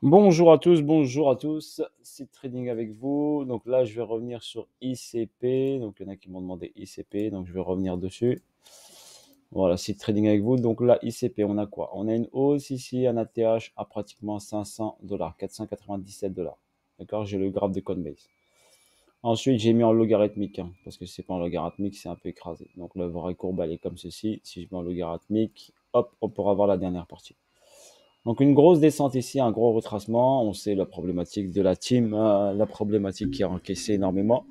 Bonjour à tous, c'est Trading avec vous. Donc là, je vais revenir sur ICP. Donc il y en a qui m'ont demandé ICP, donc je vais revenir dessus. Voilà, c'est Trading avec vous. Donc là, ICP, on a quoi? On a une hausse ici, un ATH à pratiquement 500 dollars, 497 dollars. D'accord, j'ai le graphe de Coinbase. Ensuite, j'ai mis en logarithmique, hein, parce que c'est pas en logarithmique, c'est un peu écrasé. Donc la vraie courbe, elle est comme ceci. Si je mets en logarithmique, hop, on pourra voir la dernière partie. Donc une grosse descente ici, un gros retracement. On sait la problématique de la team, la problématique qui a encaissé énormément.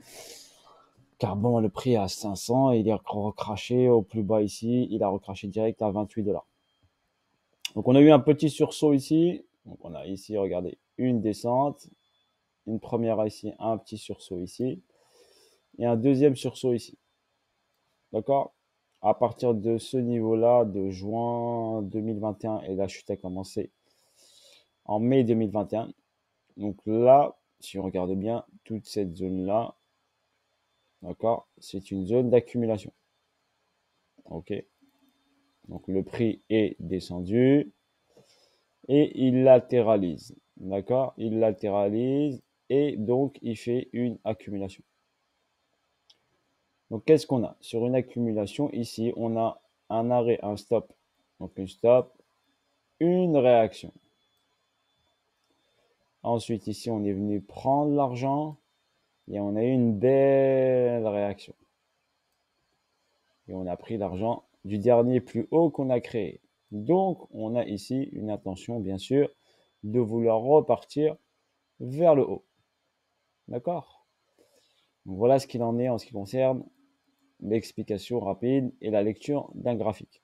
Car bon, le prix est à 500, il est recraché au plus bas ici, il a recraché direct à 28 dollars. Donc on a eu un petit sursaut ici. Donc on a ici, regardez, une descente, une première ici, un petit sursaut ici, et un deuxième sursaut ici. D'accord? À partir de ce niveau-là, de juin 2021, et la chute a commencé en mai 2021. Donc là, si on regarde bien, toute cette zone-là, d'accord, c'est une zone d'accumulation. OK. Donc le prix est descendu et il latéralise. D'accord? Il latéralise et donc il fait une accumulation. Donc qu'est-ce qu'on a? Sur une accumulation, ici, on a un arrêt, un stop. Donc une stop, une réaction. Ensuite, ici, on est venu prendre l'argent et on a eu une belle réaction. Et on a pris l'argent du dernier plus haut qu'on a créé. Donc, on a ici une intention, bien sûr, de vouloir repartir vers le haut. D'accord? Donc, voilà ce qu'il en est en ce qui concerne l'explication rapide et la lecture d'un graphique.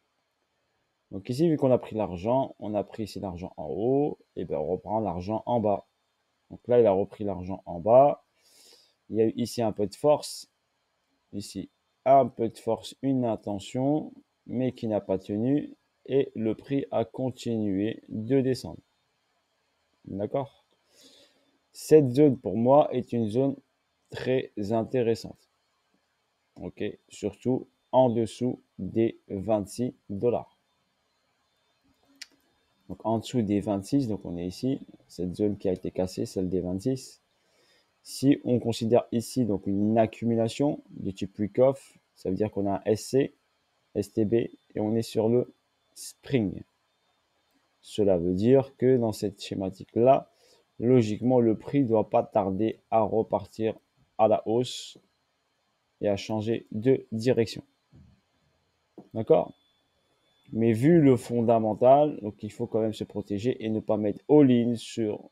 Donc ici, vu qu'on a pris l'argent, on a pris ici l'argent en haut, et bien on reprend l'argent en bas. Donc là, il a repris l'argent en bas. Il y a eu ici un peu de force, ici un peu de force, une intention, mais qui n'a pas tenu, et le prix a continué de descendre. D'accord? Cette zone, pour moi, est une zone très intéressante. OK? Surtout en dessous des 26 dollars. Donc en dessous des 26, donc on est ici, cette zone qui a été cassée, celle des 26. Si on considère ici donc une accumulation de type Wyckoff, ça veut dire qu'on a un SC, STB et on est sur le Spring. Cela veut dire que dans cette schématique-là, logiquement, le prix ne doit pas tarder à repartir à la hausse et à changer de direction. D'accord? Mais vu le fondamental, donc il faut quand même se protéger et ne pas mettre all-in sur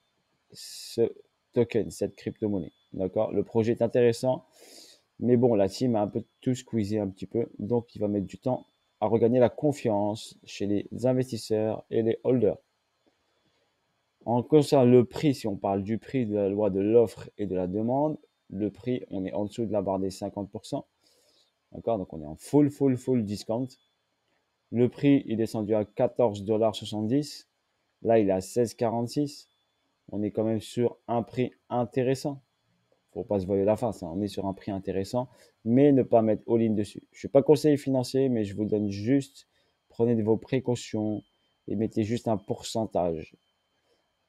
ce token, cette crypto-monnaie. D'accord? Le projet est intéressant, mais bon, la team a un peu tout squeezé un petit peu, donc il va mettre du temps à regagner la confiance chez les investisseurs et les holders. En concernant le prix, si on parle du prix de la loi de l'offre et de la demande, le prix, on est en dessous de la barre des 50%. D'accord? Donc on est en full discount. Le prix est descendu à 14,70 $. Là, il est à 16,46 $. On est quand même sur un prix intéressant. Faut pas se voiler la face, hein. On est sur un prix intéressant, mais ne pas mettre all-in dessus. Je suis pas conseiller financier, mais je vous donne juste, prenez de vos précautions et mettez juste un pourcentage.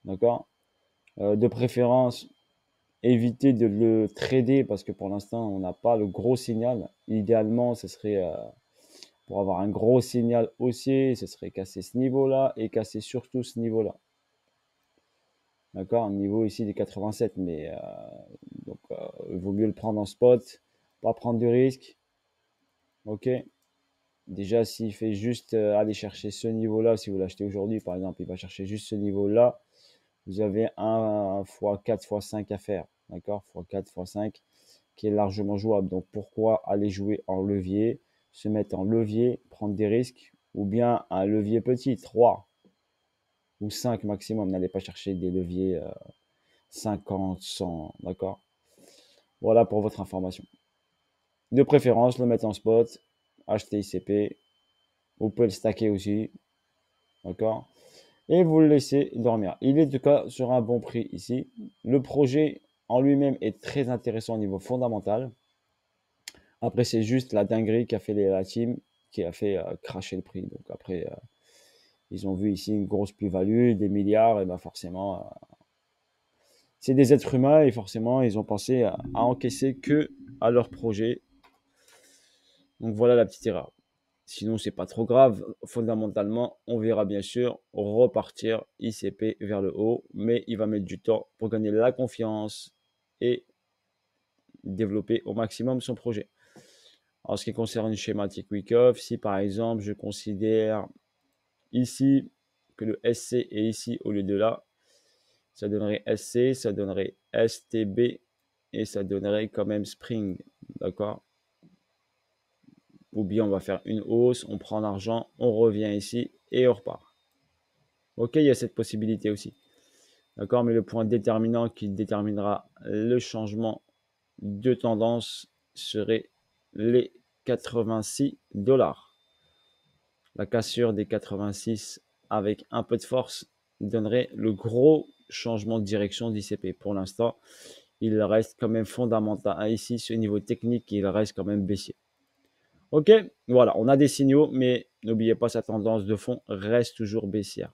D'accord? De préférence, évitez de le trader parce que pour l'instant, on n'a pas le gros signal. Idéalement, ce serait pour avoir un gros signal haussier, ce serait casser ce niveau-là et casser surtout ce niveau-là. D'accord? Un niveau ici des 87, mais donc il vaut mieux le prendre en spot, pas prendre de risque. Ok? Déjà, s'il fait juste aller chercher ce niveau-là, si vous l'achetez aujourd'hui, par exemple, il va chercher juste ce niveau-là, vous avez un x4, x5 à faire. D'accord? x4, x5 qui est largement jouable. Donc pourquoi aller jouer en levier, se mettre en levier, prendre des risques, ou bien un levier petit, 3 ou 5 maximum. N'allez pas chercher des leviers 50, 100, d'accord? Voilà pour votre information. De préférence, le mettre en spot, acheter ICP, vous pouvez le stacker aussi, d'accord? Et vous le laissez dormir. Il est en tout cas sur un bon prix ici. Le projet en lui-même est très intéressant au niveau fondamental. Après, c'est juste la dinguerie qu'a fait la team qui a fait cracher le prix. Donc après, ils ont vu ici une grosse plus-value, des milliards, et ben forcément, C'est des êtres humains et forcément, ils ont pensé à encaisser que à leur projet. Donc voilà la petite erreur. Sinon, c'est pas trop grave. Fondamentalement, on verra bien sûr repartir ICP vers le haut, mais il va mettre du temps pour gagner la confiance et développer au maximum son projet. En ce qui concerne une schématique week-off, si par exemple je considère ici que le SC est ici au lieu de là, ça donnerait SC, ça donnerait STB et ça donnerait quand même Spring. D'accord? Ou bien on va faire une hausse, on prend l'argent, on revient ici et on repart. Ok, il y a cette possibilité aussi. D'accord? Mais le point déterminant qui déterminera le changement de tendance serait les 86 $. La cassure des 86 avec un peu de force donnerait le gros changement de direction d'ICP. Pour l'instant, il reste quand même fondamental. Ici, ce niveau technique, il reste quand même baissier. Ok, voilà, on a des signaux, mais n'oubliez pas, sa tendance de fond reste toujours baissière.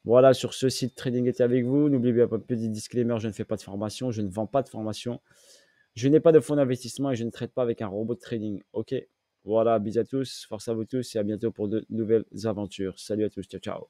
Voilà, sur ce site Trading était avec vous. N'oubliez pas, petit disclaimer, je ne fais pas de formation, je ne vends pas de formation. Je n'ai pas de fonds d'investissement et je ne traite pas avec un robot de trading. Ok, voilà, bisous à tous, force à vous tous et à bientôt pour de nouvelles aventures. Salut à tous, ciao ciao.